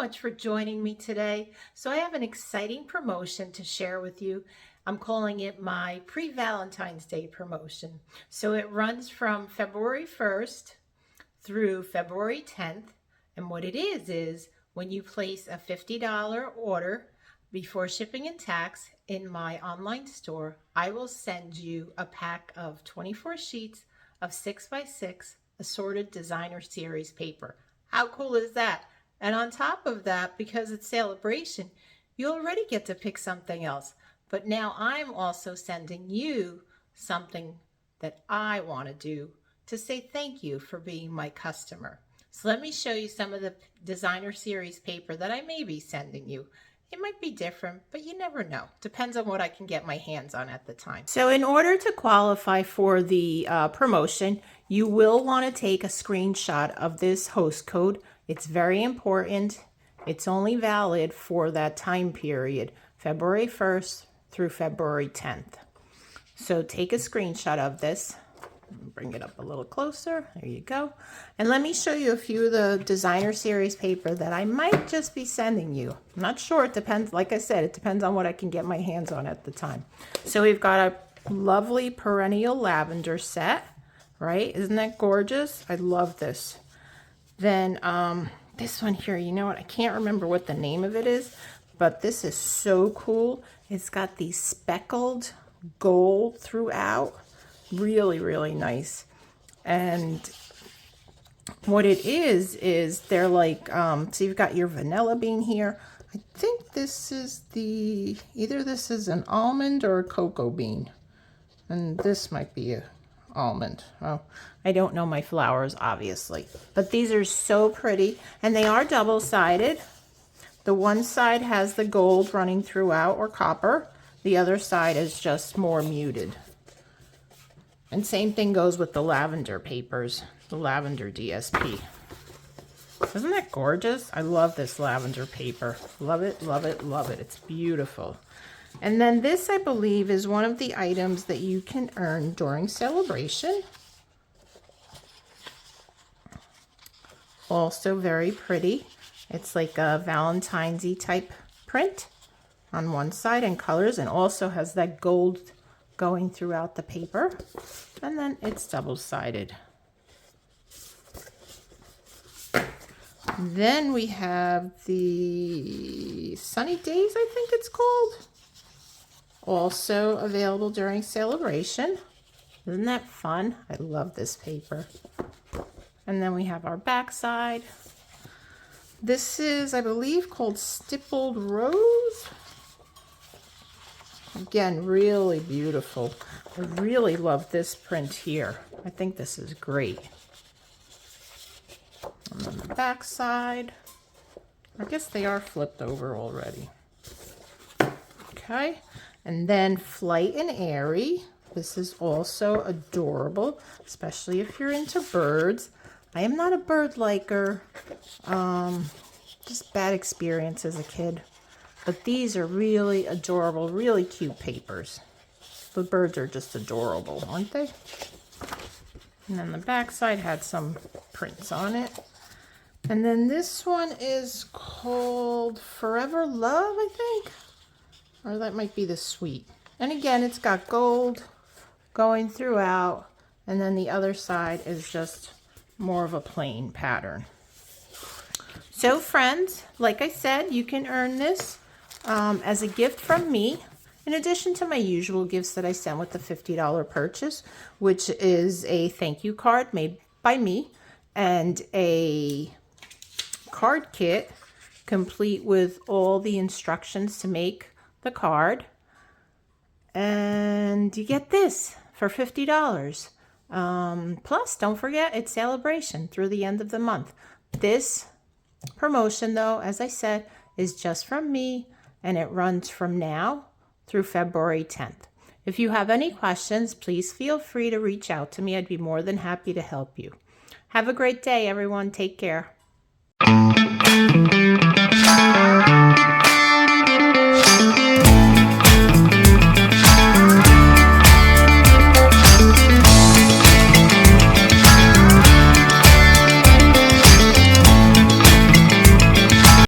much for joining me today. So I have an exciting promotion to share with you. I'm calling it my pre-Valentine's Day promotion. So it runs from February 1st through February 10th. And what it is when you place a $50 order before shipping and tax in my online store, I will send you a pack of 24 sheets of 6x6 assorted designer series paper. How cool is that? And on top of that, because it's celebration, you already get to pick something else. But now I'm also sending you something that I want to do to say thank you for being my customer. So let me show you some of the designer series paper that I may be sending you. It might be different, but you never know. Depends on what I can get my hands on at the time. So in order to qualify for the promotion, you will want to take a screenshot of this host code. It's very important. It's only valid for that time period, February 1st through February 10th. So take a screenshot of this. Bring it up a little closer. There you go. And let me show you a few of the designer series paper that I might just be sending you. I'm not sure. It depends. Like I said, it depends on what I can get my hands on at the time. So we've got a lovely perennial lavender set, right? Isn't that gorgeous? I love this. Then this one here, you know what? I can't remember what the name of it is, but this is so cool. It's got these speckled gold throughout. Really, really nice. And what it is they're like, so you've got your vanilla bean here. I think this is either this is an almond or a cocoa bean. And this might be a almond. Oh, I don't know my flowers, obviously. But these are so pretty. And they are double-sided. The one side has the gold running throughout, or copper. The other side is just more muted. And same thing goes with the lavender papers, the lavender DSP. Isn't that gorgeous? I love this lavender paper. Love it, love it, love it. It's beautiful. And then this, I believe, is one of the items that you can earn during celebration. Also very pretty. It's like a Valentine's-y type print on one side and colors, and also has that gold going throughout the paper, and then it's double-sided. Then we have the Sunny Days, I think it's called, also available during celebration. Isn't that fun? I love this paper. And then we have our back side. This is, I believe, called Stippled Rose. Again, really beautiful. I really love this print here. I think this is great. And then the back side. I guess they are flipped over already. Okay. And then Flight and Airy. This is also adorable, especially if you're into birds. I am not a bird liker. Just bad experience as a kid. But these are really adorable, really cute papers. The birds are just adorable, aren't they? And then the back side had some prints on it. And then this one is called Forever Love, I think. Or that might be the Sweet. And again, it's got gold going throughout. And then the other side is just more of a plain pattern. So friends, like I said, you can earn this as a gift from me, in addition to my usual gifts that I send with the $50 purchase, which is a thank you card made by me and a card kit complete with all the instructions to make the card. And you get this for $50. Plus, don't forget, it's celebration through the end of the month. This promotion, though, as I said, is just from me, and it runs from now through February 10th. If you have any questions, please feel free to reach out to me. I'd be more than happy to help you. Have a great day, everyone. Take care.